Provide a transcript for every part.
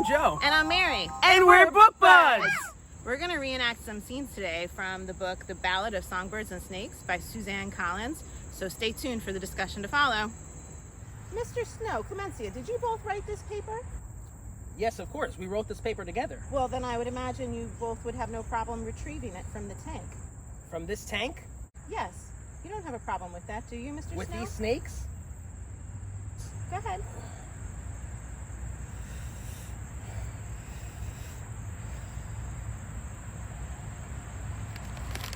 Joe. And I'm Mary. And we're Book Buds. We're going to reenact some scenes today from the book The Ballad of Songbirds and Snakes by Suzanne Collins. So stay tuned for the discussion to follow. Mr. Snow, Clemencia, did you both write this paper? Yes, of course. We wrote this paper together. Well, then I would imagine you both would have no problem retrieving it from the tank. From this tank? Yes. You don't have a problem with that, do you, Mr. Snow? With these snakes? Go ahead.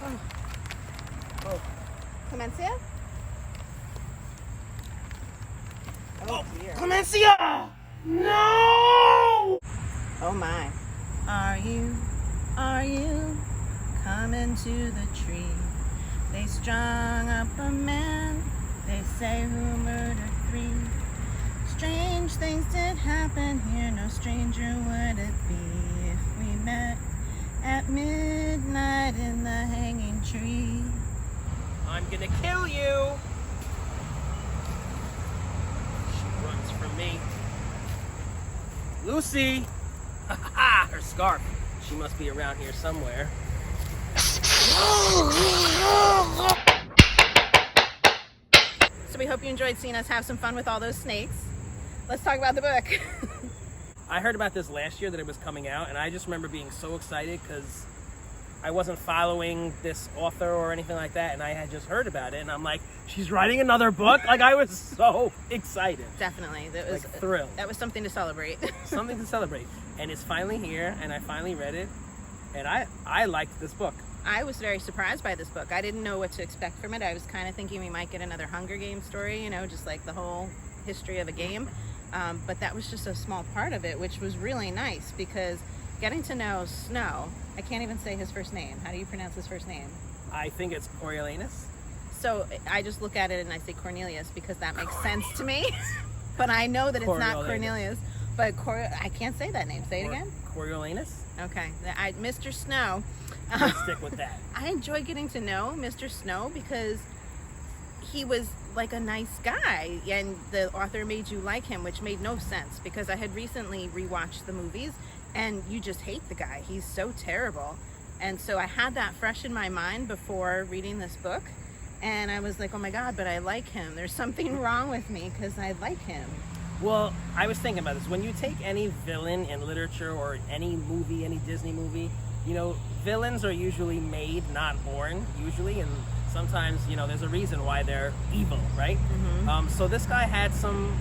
Oh. Clemencia? Oh, dear. Clemencia! No! Oh my. Are you coming to the tree? They strung up a man, they say who murdered 3. Strange things did happen here, no stranger would it be if we met at midnight in the hanging tree. I'm gonna kill you! She runs from me. Lucy! Ha ha! Her scarf. She must be around here somewhere. So we hope you enjoyed seeing us have some fun with all those snakes. Let's talk about the book. I heard about this last year that it was coming out, and I just remember being so excited because I wasn't following this author or anything like that, and I had just heard about it, and I'm like, she's writing another book? Like, I was so excited. Definitely. That was like, thrilled. That was something to celebrate. Something to celebrate. And it's finally here, and I finally read it, and I liked this book. I was very surprised by this book. I didn't know what to expect from it. I was kind of thinking we might get another Hunger Games story, you know, just like the whole history of a game. But that was just a small part of it, which was really nice because getting to know Snow, I can't even say his first name. How do you pronounce his first name? I think it's Coriolanus. So I just look at it and I say Cornelius because that makes sense to me. But I know that it's not Cornelius. But I can't say that name. Say it again. Coriolanus? Okay. Mr. Snow. Let's stick with that. I enjoy getting to know Mr. Snow because he was like a nice guy and the author made you like him, which made no sense because I had recently rewatched the movies and you just hate the guy. He's so terrible. And so I had that fresh in my mind before reading this book. And I was like, oh my God, but I like him. There's something wrong with me because I like him. Well, I was thinking about this. When you take any villain in literature or any movie, any Disney movie, you know, villains are usually made, not born, usually. And sometimes, you know, there's a reason why they're evil, right? Mm-hmm. So this guy had some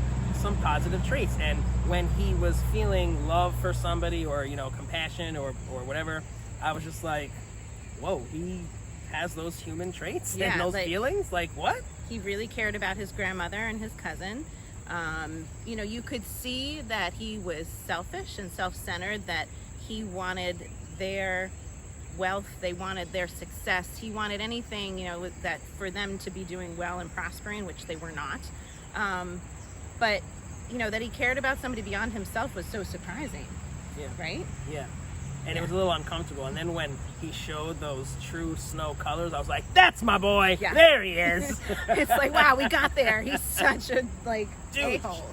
positive traits. And when he was feeling love for somebody or, you know, compassion or whatever, I was just like, whoa, he has those human traits and those feelings? Like, what? He really cared about his grandmother and his cousin. You know, you could see that he was selfish and self-centered, that he wanted their wealth, they wanted their success. He wanted anything, you know, that for them to be doing well and prospering, which they were not. But, you know, that he cared about somebody beyond himself was so surprising. Yeah. Right? Yeah. And it was a little uncomfortable. And then when he showed those true snow colors, I was like, that's my boy. Yeah. There he is. It's like, wow, we got there. He's such a, like, a-hole.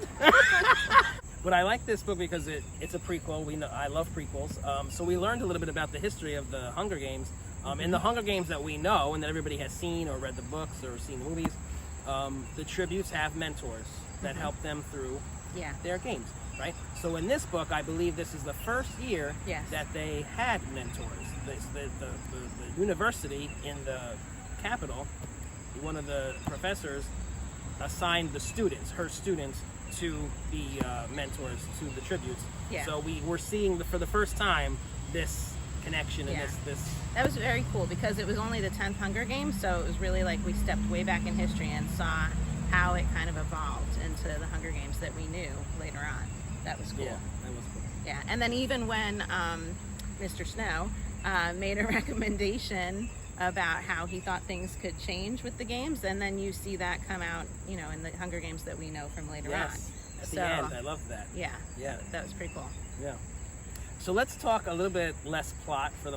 But I like this book because it's a prequel. I love prequels. So we learned a little bit about the history of the Hunger Games. In the Hunger Games that we know and that everybody has seen or read the books or seen the movies, the tributes have mentors that help them through their games. Right? So in this book, I believe this is the first year that they had mentors. The university in the capital, one of the professors assigned her students, to be mentors to the tributes. Yeah. So we were seeing for the first time this connection and this. That was very cool because it was only the 10th Hunger Games, so it was really like we stepped way back in history and saw how it kind of evolved into the Hunger Games that we knew later on. That was cool. Yeah, that was cool. Yeah, and then even when Mr. Snow made a recommendation about how he thought things could change with the games, and then you see that come out, you know, in the Hunger Games that we know from later on. At the end, I love that. Yeah, that was pretty cool. Yeah. So let's talk a little bit less plot for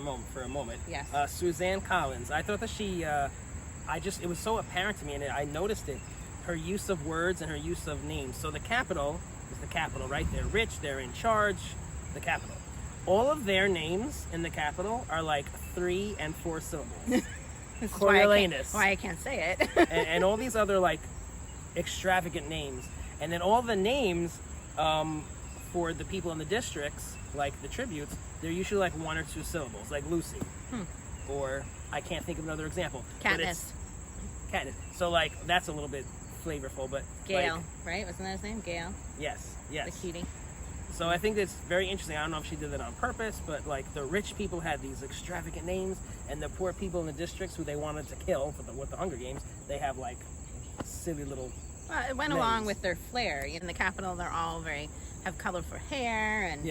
a moment. Yes. Suzanne Collins. I thought that she, it was so apparent to me, and I noticed it. Her use of words and her use of names. So the capital is the capital, right? They're rich, they're in charge, the capital. All of their names in the capital are like 3 and 4 syllables. This is Coriolanus. why I can't say it. and all these other like extravagant names. And then all the names for the people in the districts, like the tributes, they're usually like 1 or 2 syllables, like Lucy. Or I can't think of another example. Katniss. Katniss. So like that's a little bit flavorful, but Gail, like, right? Wasn't that his name? Gail? Yes. The cutie. So I think it's very interesting. I don't know if she did that on purpose, but like the rich people had these extravagant names, and the poor people in the districts who they wanted to kill with the Hunger Games, they have like silly little. Well, it went along with their flair. In the capital, they're all have colorful hair and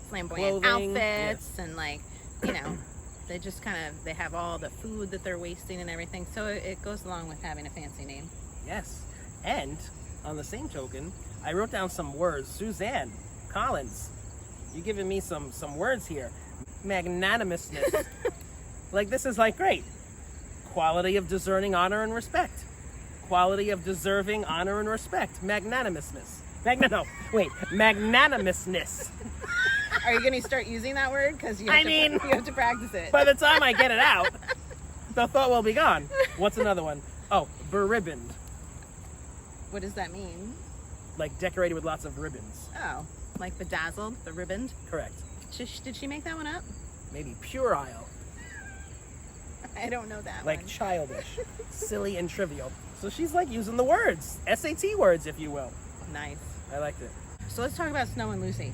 flamboyant Clothing, outfits, and like, you know, they just they have all the food that they're wasting and everything. So it goes along with having a fancy name. Yes, and on the same token, I wrote down some words. Suzanne Collins, you giving me some words here. Magnanimousness. Like this is like great. Quality of discerning honor and respect. Quality of deserving honor and respect. Magnanimousness. Magnanimousness. Are you going to start using that word? Because you have to practice it. By the time I get it out, the thought will be gone. What's another one? Oh, beribboned. What does that mean? Like decorated with lots of ribbons. Oh, like bedazzled, beribboned? Correct. Did she make that one up? Maybe puerile. I don't know that like one. childish, silly, and trivial. So she's like using the words, SAT words, if you will. Nice. I liked it. So let's talk about Snow and Lucy.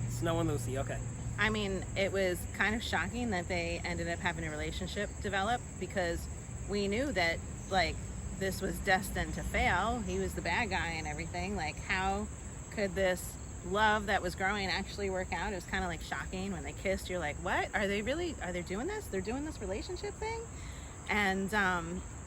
Snow and Lucy, okay. I mean, it was kind of shocking that they ended up having a relationship develop, because we knew that, like, this was destined to fail. He was the bad guy and everything. Like, how could this love that was growing actually work out? It was kind of like shocking when they kissed. You're like, what? Are they doing this? They're doing this relationship thing? And,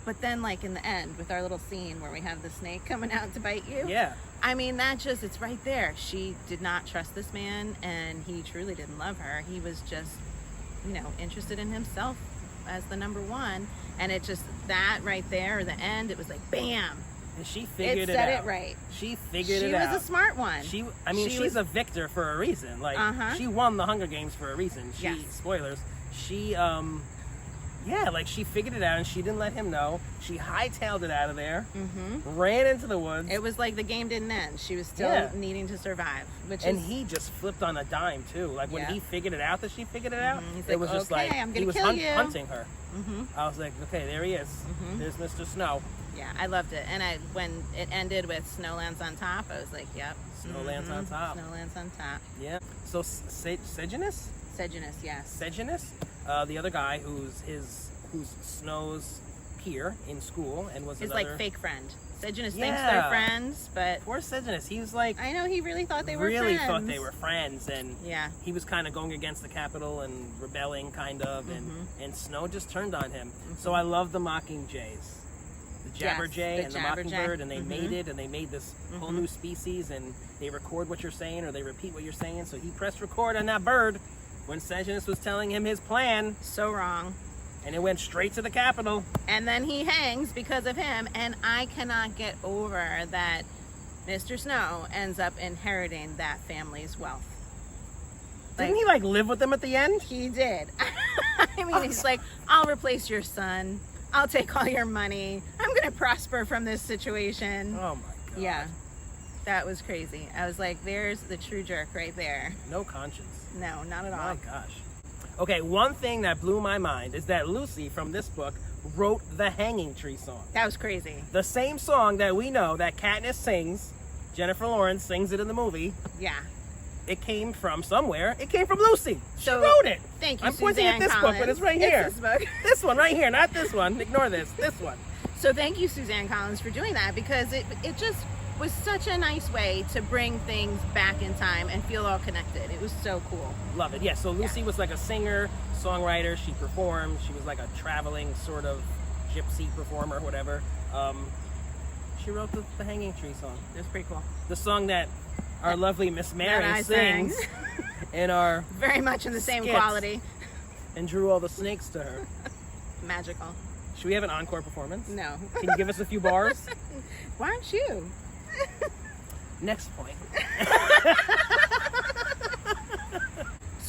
but then, like, in the end, with our little scene where we have the snake coming out to bite you. Yeah. I mean, it's right there. She did not trust this man, and he truly didn't love her. He was just, interested in himself as the number one. And it just, that right there, the end, it was like, bam. And she figured it out. It said it right. She figured it out. She was a smart one. She's a victor for a reason. Like, she won the Hunger Games for a reason. Spoilers. She, she figured it out, and she didn't let him know. She hightailed it out of there, ran into the woods. It was like the game didn't end. She was still needing to survive. He just flipped on a dime, too. Like, when he figured it out that she figured it out, it was just like, he was hunting her. I was like, okay, there he is. There's Mr. Snow. Yeah, I loved it. And when it ended with Snow lands on top, I was like, yep. Snow lands on top. Snow lands on top. Yeah. So, Sejanus? Sejanus, yes. Sejanus, the other guy who's Snow's peer in school and was his another... like fake friend. Sejanus thinks they're friends, but poor Sejanus, he was like, I know, he really thought they were friends, and he was kind of going against the capital and rebelling kind of, and Snow just turned on him. So I love the Mockingjays, the Jabberjay and the Mockingbird, and they mated, and they made this whole new species, and they record what you're saying, or they repeat what you're saying. So he pressed record on that bird when Sejanus was telling him his plan. So wrong. And it went straight to the capital. And then he hangs because of him. And I cannot get over that Mr. Snow ends up inheriting that family's wealth. Didn't he live with them at the end? He did. I mean, he's like, I'll replace your son. I'll take all your money. I'm going to prosper from this situation. Oh my God. Yeah. That was crazy. I was like, there's the true jerk right there. No conscience. No, not at all. My gosh. Okay, one thing that blew my mind is that Lucy from this book wrote the Hanging Tree song. That was crazy. The same song that we know that Katniss sings, Jennifer Lawrence sings it in the movie. Yeah. It came from somewhere. It came from Lucy. She So, wrote it. Thank you, I'm pointing Suzanne at this Collins. book, but it's right here. It's this book. This one right here, not this one. Ignore this. This one. So thank you, Suzanne Collins, for doing that, because it just was such a nice way to bring things back in time and feel all connected. It was so cool. Love it. Yeah, so Lucy was like a singer, songwriter. She performed. She was like a traveling sort of gypsy performer, whatever. She wrote the Hanging Tree song. It was pretty cool. The song that our lovely Miss Mary sang. sings in our very much in the same skits, quality. And drew all the snakes to her. Magical. Should we have an encore performance? No. Can you give us a few bars? Why aren't you? Next point.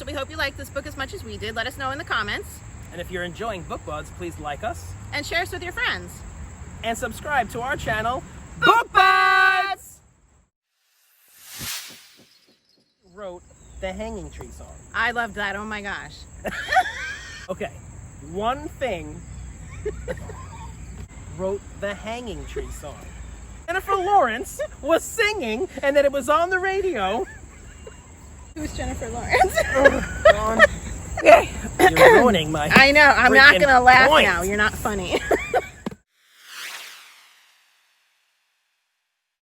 we hope you liked this book as much as we did. Let us know in the comments. And if you're enjoying BookBuds, please like us. And share us with your friends. And subscribe to our channel, BookBuds! Wrote the Hanging Tree song. I loved that. Oh my gosh. Okay, one thing wrote the Hanging Tree song. Jennifer Lawrence was singing, and then it was on the radio. Who's Jennifer Lawrence? You're ruining my I know. I'm not freaking going to laugh point. now. You're not funny.